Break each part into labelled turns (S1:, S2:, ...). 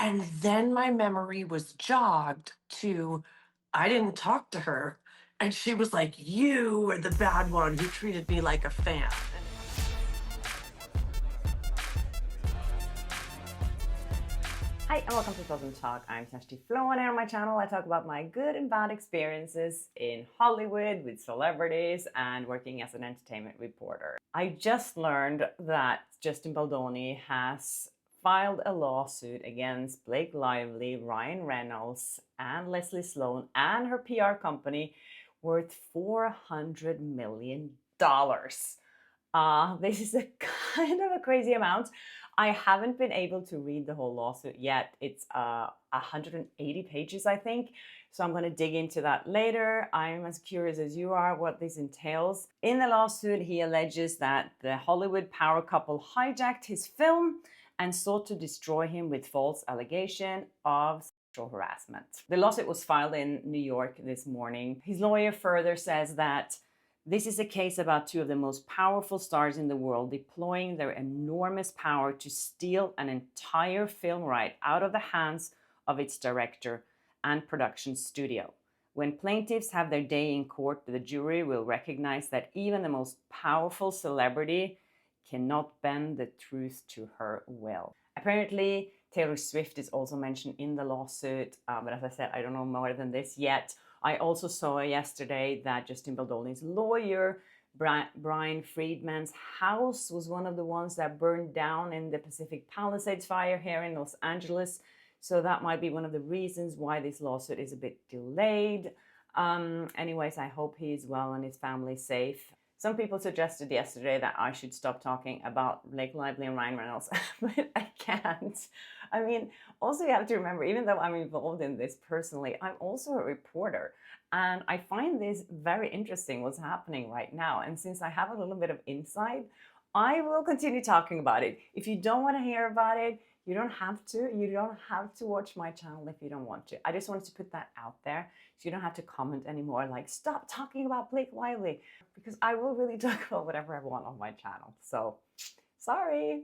S1: And then my memory was jogged to, I didn't talk to her. And she was like, "You were the bad one who treated me like a fan."
S2: Hi and welcome to Film Talk. I'm Kjersti Flaa, and on my channel I talk about my good and bad experiences in Hollywood with celebrities and working as an entertainment reporter. I just learned that Justin Baldoni has filed a lawsuit against Blake Lively, Ryan Reynolds, and Leslie Sloan and her PR company worth $400 million. This is a kind of a crazy amount. I haven't been able to read the whole lawsuit yet. It's 180 pages, I think. So I'm going to dig into that later. I'm as curious as you are what this entails. In the lawsuit, he alleges that the Hollywood power couple hijacked his film and sought to destroy him with false allegation of sexual harassment. The lawsuit was filed in New York this morning. His lawyer further says that this is a case about two of the most powerful stars in the world deploying their enormous power to steal an entire film right out of the hands of its director and production studio. When plaintiffs have their day in court, the jury will recognize that even the most powerful celebrity cannot bend the truth to her will. Apparently, Taylor Swift is also mentioned in the lawsuit, but as I said, I don't know more than this yet. I also saw yesterday that Justin Baldoni's lawyer, Brian Friedman's house was one of the ones that burned down in the Pacific Palisades fire here in Los Angeles. So that might be one of the reasons why this lawsuit is a bit delayed. Anyways, I hope he's well and his family safe. Some people suggested yesterday that I should stop talking about Blake Lively and Ryan Reynolds, but I can't. I mean, also you have to remember, even though I'm involved in this personally, I'm also a reporter. And I find this very interesting, what's happening right now. And since I have a little bit of insight, I will continue talking about it. If you don't want to hear about it, you don't have to. You don't have to watch my channel if you don't want to. I just wanted to put that out there so you don't have to comment anymore like, stop talking about Blake Lively, because I will really talk about whatever I want on my channel. So, sorry.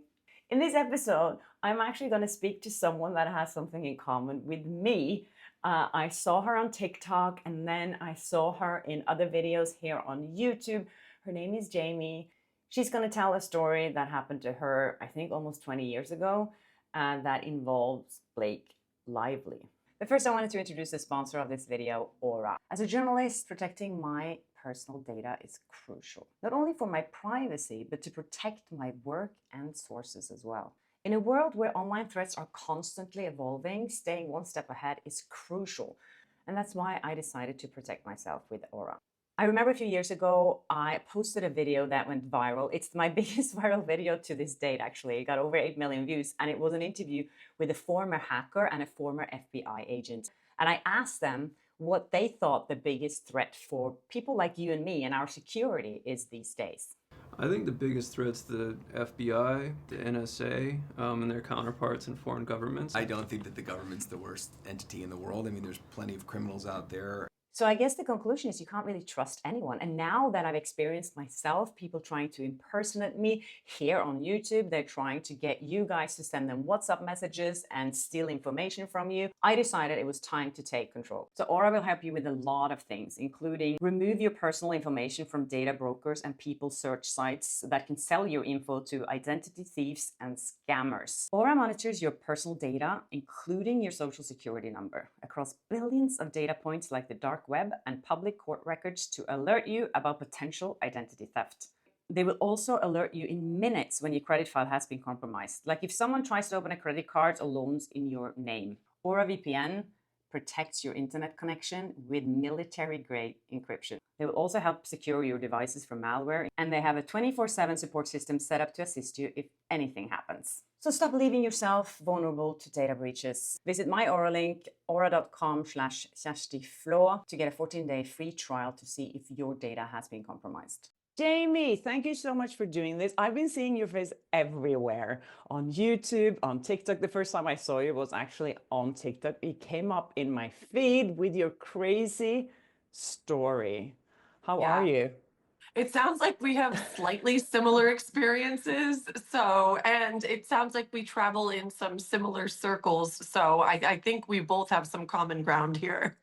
S2: In this episode, I'm actually going to speak to someone that has something in common with me. I saw her on TikTok and then I saw her in other videos here on YouTube. Her name is Jamie. She's going to tell a story that happened to her, I think almost 20 years ago, that involves Blake Lively. But first I wanted to introduce the sponsor of this video, Aura. As a journalist, protecting my personal data is crucial, not only for my privacy, but to protect my work and sources as well. In a world where online threats are constantly evolving, staying one step ahead is crucial. And that's why I decided to protect myself with Aura. I remember a few years ago, I posted a video that went viral. It's my biggest viral video to this date, actually. It got over 8 million views, and it was an interview with a former hacker and a former FBI agent. And I asked them what they thought the biggest threat for people like you and me and our security is these days.
S3: I think the biggest threat's the FBI, the NSA, and their counterparts in foreign governments.
S4: I don't think that the government's the worst entity in the world. I mean, there's plenty of criminals out there.
S2: So I guess the conclusion is you can't really trust anyone. And now that I've experienced myself, people trying to impersonate me here on YouTube, they're trying to get you guys to send them WhatsApp messages and steal information from you. I decided it was time to take control. So Aura will help you with a lot of things, including remove your personal information from data brokers and people search sites that can sell your info to identity thieves and scammers. Aura monitors your personal data, including your social security number, across billions of data points like the dark web and public court records to alert you about potential identity theft. They will also alert you in minutes when your credit file has been compromised, like if someone tries to open a credit card or loans in your name. Aura VPN protects your internet connection with military-grade encryption. They will also help secure your devices from malware, and they have a 24/7 support system set up to assist you if anything happens. So stop leaving yourself vulnerable to data breaches. Visit my Aura link, aura.com/KjerstiFlaa, to get a 14-day free trial to see if your data has been compromised. Jamie, thank you so much for doing this. I've been seeing your face everywhere, on YouTube, on TikTok. The first time I saw you was actually on TikTok. It came up in my feed with your crazy story. How are you?
S1: It sounds like we have slightly similar experiences. So, and it sounds like we travel in some similar circles. So I think we both have some common ground here.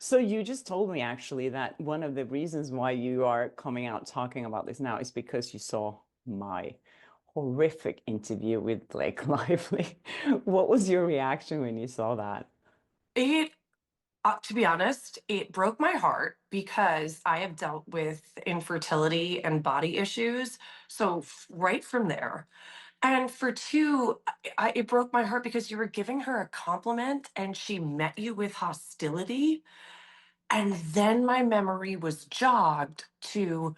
S2: So you just told me actually that one of the reasons why you are coming out talking about this now is because you saw my horrific interview with Blake Lively. What was your reaction when you saw that?
S1: It, to be honest, it broke my heart because I have dealt with infertility and body issues. So, right from there. And for two, it broke my heart because you were giving her a compliment and she met you with hostility. And then my memory was jogged to,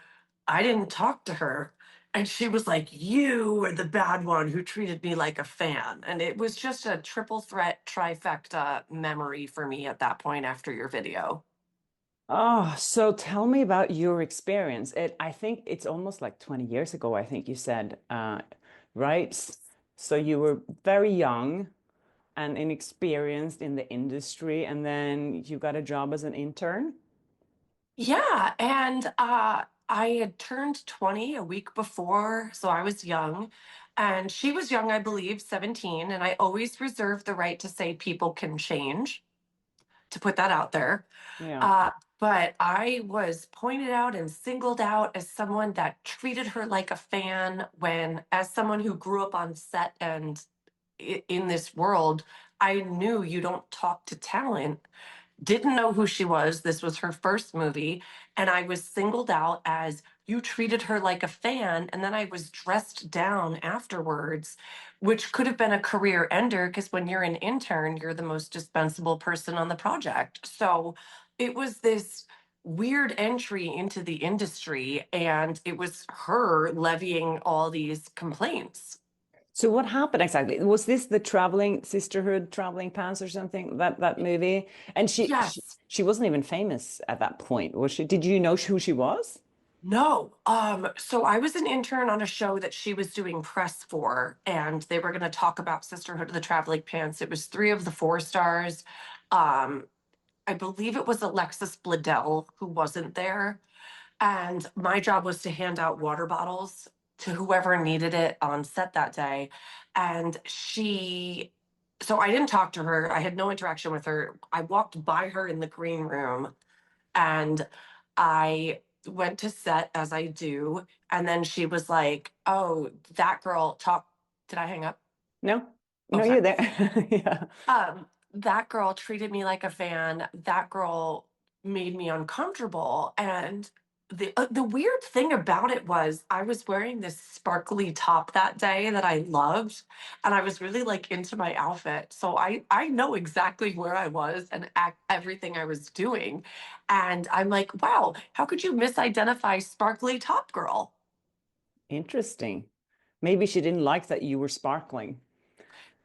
S1: I didn't talk to her. And she was like, you were the bad one who treated me like a fan. And it was just a triple threat trifecta memory for me at that point after your video.
S2: Oh, so tell me about your experience. I think it's almost like 20 years ago, I think you said, right? So you were very young and inexperienced in the industry, and then you got a job as an intern.
S1: Yeah. And I had turned 20 a week before. So I was young. And she was young, I believe, 17. And I always reserve the right to say people can change, to put that out there.
S2: Yeah.
S1: Uh, but I was pointed out and singled out as someone that treated her like a fan when, as someone who grew up on set and in this world, I knew you don't talk to talent. Didn't know who she was. This was her first movie. And I was singled out as you treated her like a fan. And then I was dressed down afterwards, which could have been a career ender because when you're an intern, you're the most dispensable person on the project. So it was this weird entry into the industry. And it was her levying all these complaints.
S2: So what happened exactly? Was this the Traveling Sisterhood, Traveling Pants or something, that movie? And
S1: Yes.
S2: she wasn't even famous at that point, was she? Did you know who she was?
S1: No. So I was an intern on a show that she was doing press for, and they were going to talk about Sisterhood of the Traveling Pants. It was three of the four stars. Um, I believe it was Alexis Bledel who wasn't there. And my job was to hand out water bottles to whoever needed it on set that day. And so I didn't talk to her. I had no interaction with her. I walked by her in the green room and I went to set as I do. And then she was like, oh, that girl talk. Did I hang up?
S2: No? No,
S1: Okay.
S2: you're there. Yeah.
S1: That girl treated me like a fan. That girl made me uncomfortable. And the weird thing about it was I was wearing this sparkly top that day that I loved, and I was really like into my outfit. So I know exactly where I was and everything I was doing. And I'm like, wow, how could you misidentify sparkly top girl?
S2: Interesting. Maybe she didn't like that you were sparkling.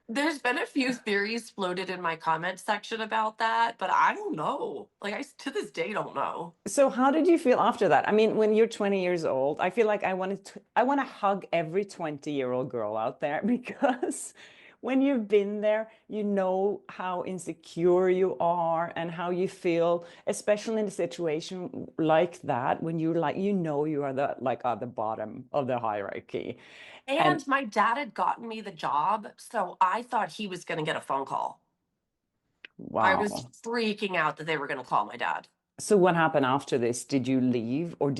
S1: There's been a few theories floated in my comment section about that, but I don't know. Like to this day don't know.
S2: So how did you feel after that? I mean, when you're 20 years old, I feel like I want to hug every 20-year-old girl out there because when you've been there, you know how insecure you are and how you feel, especially in a situation like that when you're like, you know, you are the like at the bottom of the hierarchy. And
S1: And my dad had gotten me the job, so I thought he was going to get a phone call. I was
S2: wow.
S1: freaking out that they were going to call my dad.
S2: So what happened after this? Did you leave or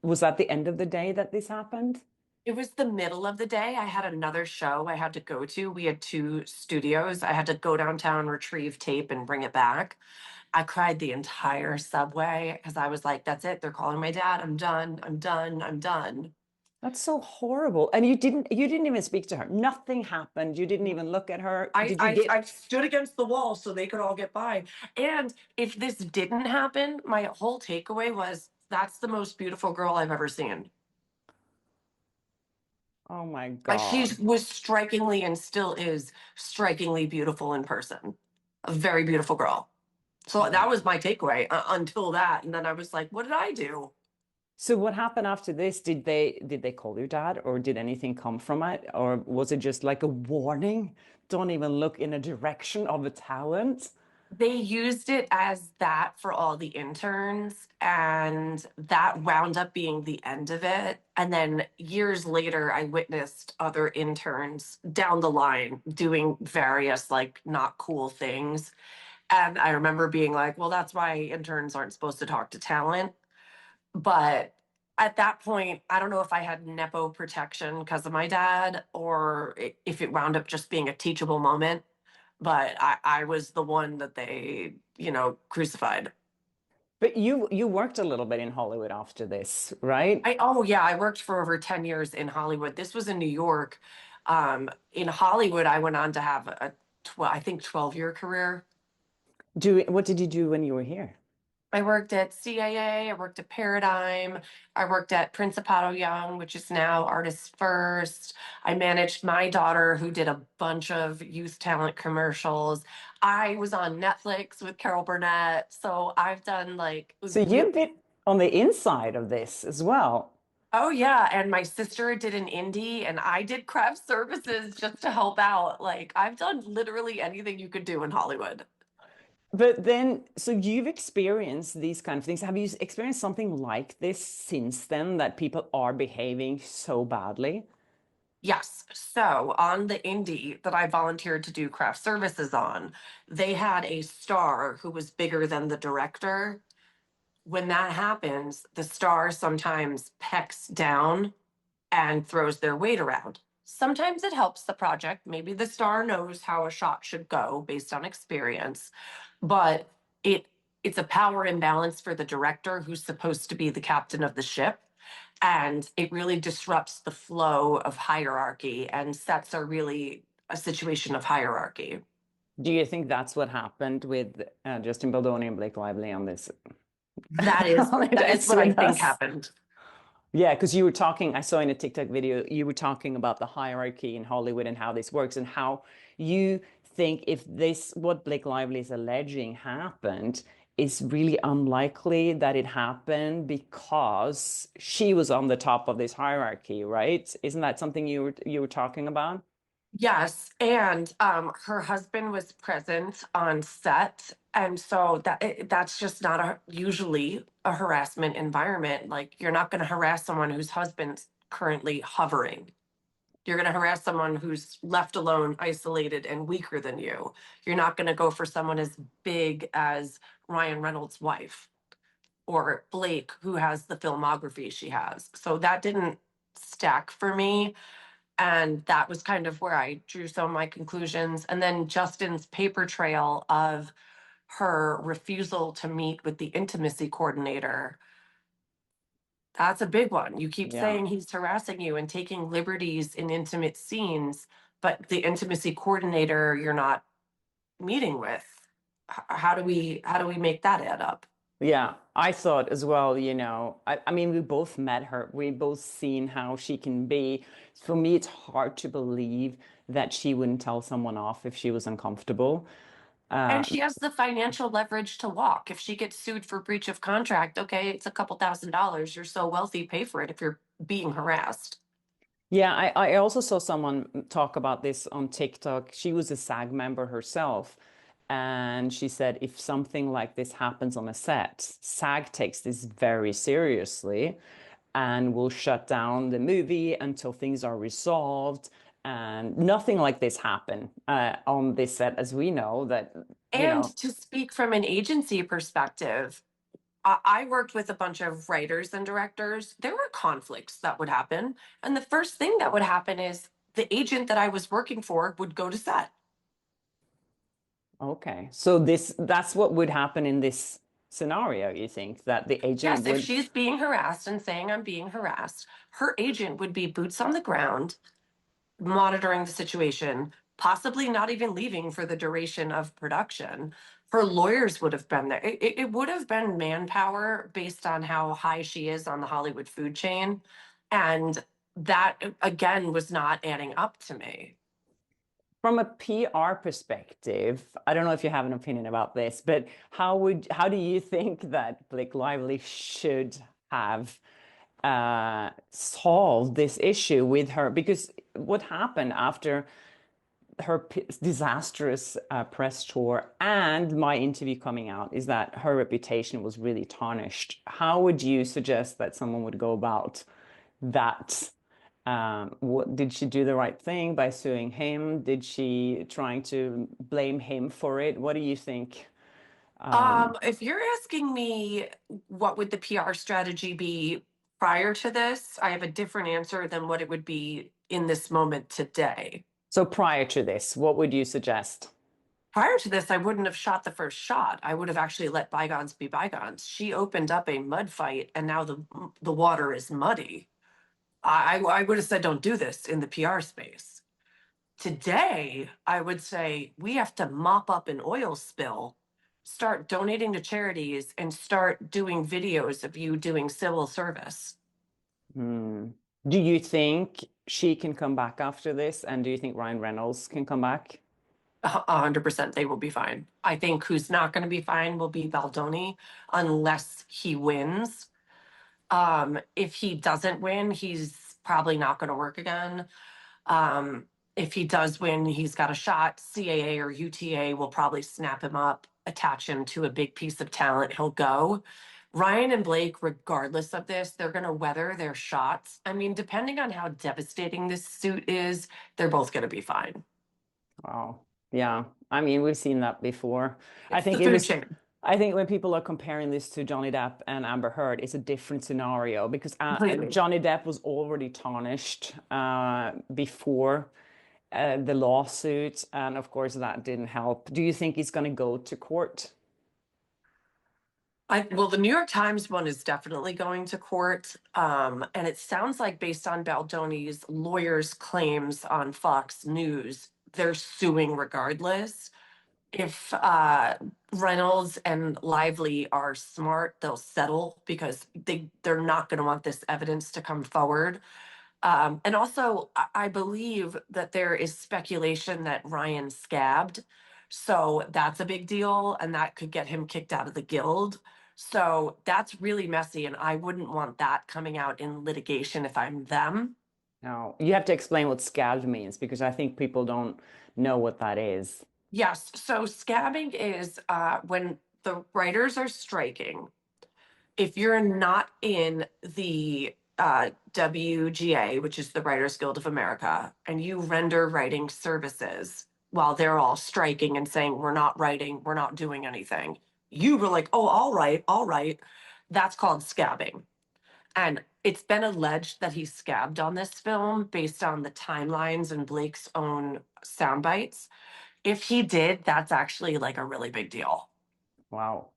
S2: was that the end of the day that this happened?
S1: It was the middle of the day. I had another show I had to go to. We had two studios. I had to go downtown, retrieve tape, and bring it back. I cried the entire subway because I was like, that's it. They're calling my dad. I'm done. I'm done. I'm done.
S2: That's so horrible. And you didn't even speak to her. Nothing happened. You didn't even look at her.
S1: I,
S2: Did you
S1: I
S2: get
S1: I stood against the wall so they could all get by. And if this didn't happen, my whole takeaway was that's the most beautiful girl I've ever seen.
S2: Oh my
S1: Like she
S2: God.
S1: was strikingly and still is strikingly beautiful in person. A very beautiful girl. So
S2: Oh.
S1: that was my takeaway until that. And then I was like, what did I do?
S2: So what happened after this? Did they call your dad or did anything come from it? Or was it just like a warning? Don't even look in a direction of a talent?
S1: They used it as that for all the interns, and that wound up being the end of it. And then years later, I witnessed other interns down the line doing various like not cool things. And I remember being like, well, that's why interns aren't supposed to talk to talent. But at that point, I don't know if I had Nepo protection because of my dad or if it wound up just being a teachable moment. But I was the one that they, crucified.
S2: But you worked a little bit in Hollywood after this, right?
S1: Oh yeah, I worked for over 10 years in Hollywood. This was in New York. In Hollywood, I went on to have I think 12-year career.
S2: What did you do when you were here?
S1: I worked at CAA, I worked at Paradigm, I worked at Principato Young, which is now Artists First. I managed my daughter, who did a bunch of youth talent commercials. I was on Netflix with Carol Burnett. So I've done like
S2: So
S1: really.
S2: you've been on the inside of this as well.
S1: Oh yeah, and my sister did an indie and I did craft services just to help out. Like I've done literally anything you could do in Hollywood.
S2: But then, so you've experienced these kind of things. Have you experienced something like this since then, that people are behaving so badly?
S1: Yes. So on the indie that I volunteered to do craft services on, they had a star who was bigger than the director. When that happens, the star sometimes pecks down and throws their weight around. Sometimes it helps the project. Maybe the star knows how a shot should go based on experience, but it it's a power imbalance for the director who's supposed to be the captain of the ship, and it really disrupts the flow of hierarchy, and sets are really a situation of hierarchy.
S2: Do you think that's what happened with Justin Baldoni and Blake Lively on this?
S1: That is that is
S2: It's
S1: what I
S2: with
S1: think
S2: us.
S1: happened.
S2: Yeah, because you were talking, I saw in a TikTok video, you were talking about the hierarchy in Hollywood and how this works, and how you think if this, what Blake Lively is alleging happened, is really unlikely that it happened because she was on the top of this hierarchy, right? Isn't that something you were talking about?
S1: Yes, and her husband was present on set, and so that's just not usually a harassment environment. Like you're not going to harass someone whose husband's currently hovering. You're going to harass someone who's left alone, isolated, and weaker than you. You're not going to go for someone as big as Ryan Reynolds' wife or Blake, who has the filmography she has. So that didn't stack for me, and that was kind of where I drew some of my conclusions. And then Justin's paper trail of her refusal to meet with the intimacy coordinator. That's a big one. You keep
S2: Yeah.
S1: saying he's harassing you and taking liberties in intimate scenes, but the intimacy coordinator you're not meeting with. How do we make that add up?
S2: Yeah, I thought as well, I mean, we both met her. We both seen how she can be. For me, it's hard to believe that she wouldn't tell someone off if she was uncomfortable. Uh,
S1: And she has the financial leverage to walk. If she gets sued for breach of contract, okay, it's a couple $1,000s. You're so wealthy, pay for it if you're being harassed.
S2: yeah, I also saw someone talk about this on TikTok. She was a SAG member herself. And she said if something like this happens on a set, SAG takes this very seriously and will shut down the movie until things are resolved. And nothing like this happened on this set, as we know that, you
S1: And
S2: know,
S1: to speak from an agency perspective, I worked with a bunch of writers and directors. There were conflicts that would happen. And the first thing that would happen is the agent that I was working for would go to set.
S2: okay. So that's what would happen in this scenario, you think, that the agent
S1: Yes, if
S2: would.
S1: she's being harassed and saying I'm being harassed, her agent would be boots on the ground, monitoring the situation, possibly not even leaving for the duration of production. Her lawyers would have been there. It would have been manpower based on how high she is on the Hollywood food chain. And that, again, was not adding up to me.
S2: From a PR perspective, I don't know if you have an opinion about this, but how do you think that Blake Lively should have solved this issue with her? Because what happened after her disastrous press tour and my interview coming out is that her reputation was really tarnished. How would you suggest that someone would go about that? Did she do the right thing by suing him? Did she trying to blame him for it? What do you think?
S1: If you're asking me what would the PR strategy be prior to this, I have a different answer than what it would be in this moment today.
S2: So prior to this, what would you suggest?
S1: Prior to this, I wouldn't have shot the first shot. I would have actually let bygones be bygones. She opened up a mud fight, and now the water is muddy. I would have said, don't do this in the PR space. Today, I would say we have to mop up an oil spill, start donating to charities, and start doing videos of you doing civil service.
S2: Hmm. Do you think she can come back after this? And do you think Ryan Reynolds can come back?
S1: 100% they will be fine. I think who's not going to be fine will be Baldoni unless he wins. If he doesn't win, he's probably not going to work again. Um, if he does win, he's got a shot. CAA or UTA will probably snap him up, attach him to a big piece of talent. He'll go. Ryan and Blake, regardless of this, they're going to weather their shots. I mean, depending on how devastating this suit is, they're both going to be fine.
S2: Wow. Yeah. I mean, we've seen that before. I
S1: It's
S2: think
S1: the
S2: it
S1: food
S2: was,
S1: chain.
S2: I think when people are comparing this to Johnny Depp and Amber Heard, it's a different scenario because
S1: Completely.
S2: Johnny Depp was already tarnished before the lawsuit. And of course, that didn't help. Do you think he's going to go to court?
S1: Well, the New York Times one is definitely going to court. And it sounds like based on Baldoni's lawyer's claims on Fox News, they're suing regardless. If Reynolds and Lively are smart, they'll settle because they're not going to want this evidence to come forward. And also, I believe that there is speculation that Ryan scabbed. So that's a big deal, and that could get him kicked out of the guild. So that's really messy, and I wouldn't want that coming out in litigation if I'm them.
S2: No, you have to explain what scabbed means because I think people don't know what that is.
S1: Yes. So scabbing is when the writers are striking. If you're not in the WGA, which is the Writers Guild of America, and you render writing services while they're all striking and saying, we're not writing, we're not doing anything, you were like, oh, all right. That's called scabbing. And it's been alleged that he scabbed on this film based on the timelines and Blake's own sound bites. If he did, that's actually like a really big deal.
S2: Wow.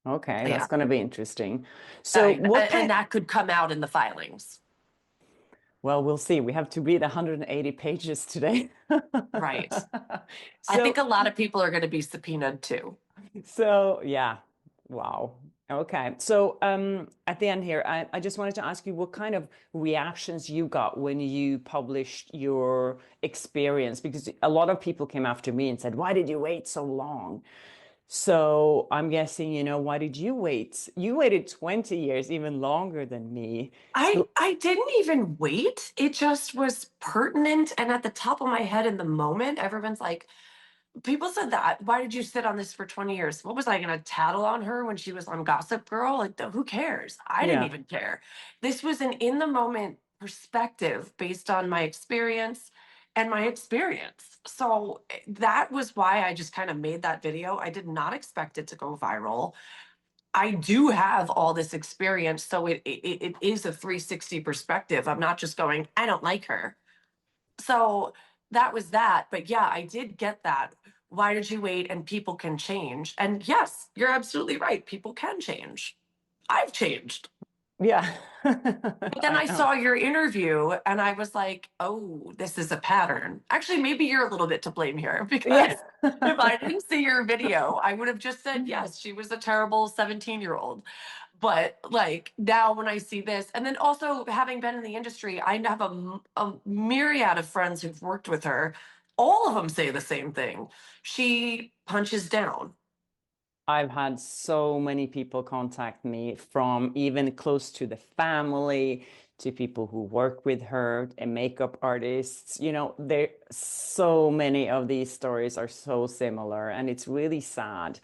S2: Okay, that's
S1: Yeah.
S2: going to be interesting. So
S1: And that could come out in the filings.
S2: well, we'll see. We have to read 180 pages today.
S1: Right. I
S2: So,
S1: think a lot of people are going to be subpoenaed too.
S2: so yeah. Wow. Okay. So, at the end here, I just wanted to ask you what kind of reactions you got when you published your experience, because a lot of people came after me and said, "Why did you wait so long?" So I'm guessing, why did you wait? You waited 20 years, even longer than me. So
S1: I didn't even wait. It just was pertinent. And at the top of my head in the moment, everyone's like, people said that. Why did you sit on this for 20 years? What was I going to tattle on her when she was on Gossip Girl? Like, who cares? I didn't
S2: yeah.
S1: even care. This was an in the moment perspective based on my experience and my experience. So that was why I just kind of made that video. I did not expect it to go viral. I do have all this experience. So it is a 360 perspective. I'm not just going, I don't like her. So that was that. But yeah, I did get that. Why did you wait? And people can change. And yes, you're absolutely right. People can change. I've changed.
S2: Yeah.
S1: But then
S2: I
S1: I
S2: know.
S1: saw your interview and I was like, oh, this is a pattern. Actually, maybe you're a little bit to blame here because
S2: Yeah.
S1: if I didn't see your video, I would have just said, yes, she was a terrible 17-year-old. But like now when I see this, and then also having been in the industry, I have a myriad of friends who've worked with her. All of them say the same thing. She punches down.
S2: I've had so many people contact me, from even close to the family to people who work with her and makeup artists. You know, there so many of these stories are so similar, and it's really sad.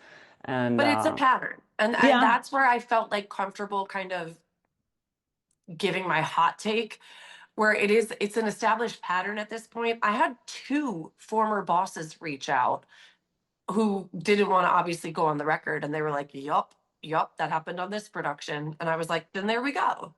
S2: And
S1: But it's a pattern. And
S2: yeah,
S1: that's where I felt like comfortable kind of giving my hot take, where it's an established pattern at this point. I had two former bosses reach out who didn't want to obviously go on the record, and they were like, yup, that happened on this production. And I was like, then there we go.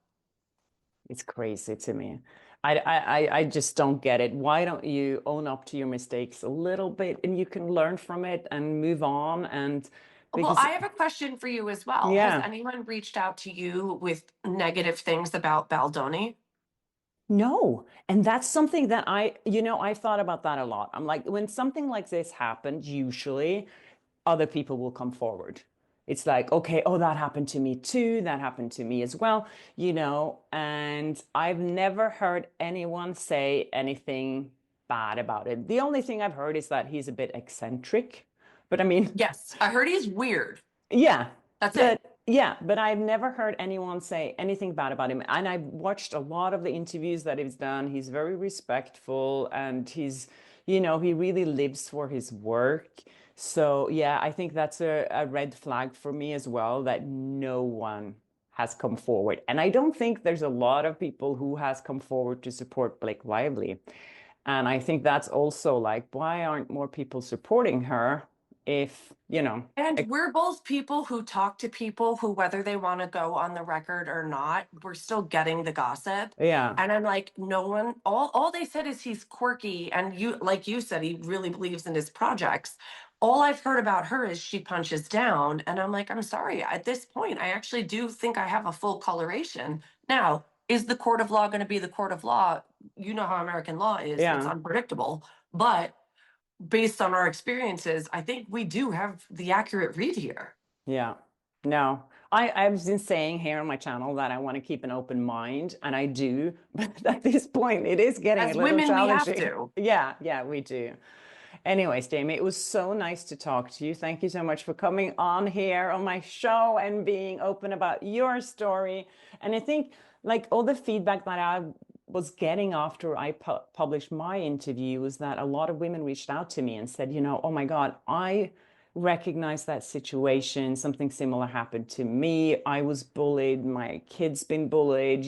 S2: it's crazy to me. I just don't get it. Why don't you own up to your mistakes a little bit, and you can learn from it and move on? And
S1: Well,
S2: because
S1: I have a question for you as well. Has
S2: yeah,
S1: anyone reached out to you with negative things about Baldoni?
S2: no. And that's something that I thought about that a lot. I'm like, when something like this happened, usually other people will come forward. It's like, okay, oh, that happened to me too. That happened to me as well, and I've never heard anyone say anything bad about it. The only thing I've heard is that he's a bit eccentric. But I mean,
S1: Yes, I heard he's weird.
S2: yeah,
S1: That's it.
S2: but but I've never heard anyone say anything bad about him. And I've watched a lot of the interviews that he's done. He's very respectful, and he really lives for his work. So yeah, I think that's a red flag for me as well, that no one has come forward. And I don't think there's a lot of people who has come forward to support Blake Lively. And I think that's also like, why aren't more people supporting her if,
S1: And we're both people who talk to people who, whether they want to go on the record or not, we're still getting the gossip.
S2: yeah.
S1: And I'm like, no one, all they said is he's quirky. And you, like you said, he really believes in his projects. All I've heard about her is she punches down. And I'm like, I'm sorry. At this point, I actually do think I have a full coloration. Now, is the court of law going to be the court of law? You know how American law is, it's
S2: Yeah.
S1: unpredictable. But based on our experiences, I think we do have the accurate read here.
S2: Yeah. No, I've been saying here on my channel that I want to keep an open mind, and I do, but at this point, it is getting a
S1: As
S2: little
S1: women, we have
S2: challenging.
S1: to.
S2: Yeah, we do. Anyways, Jamie, it was so nice to talk to you. Thank you so much for coming on here on my show and being open about your story. And I think, like, all the feedback that I was getting after I published my interview was that a lot of women reached out to me and said, oh my God, I recognize that situation. Something similar happened to me. I was bullied. My kid's been bullied,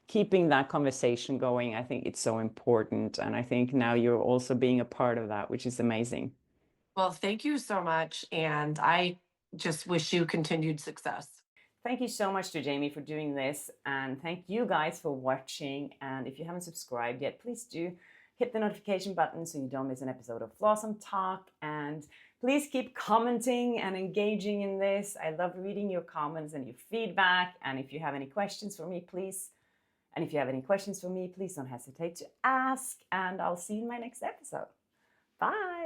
S2: keeping that conversation going. I think it's so important. And I think now you're also being a part of that, which is amazing.
S1: Well, thank you so much. And I just wish you continued success.
S2: Thank you so much to Jamie for doing this. And thank you guys for watching. And if you haven't subscribed yet, please do hit the notification button so you don't miss an episode of Flawsome Talk. And please keep commenting and engaging in this. I love reading your comments and your feedback. And if you have any questions for me, please don't hesitate to ask. And I'll see you in my next episode. Bye.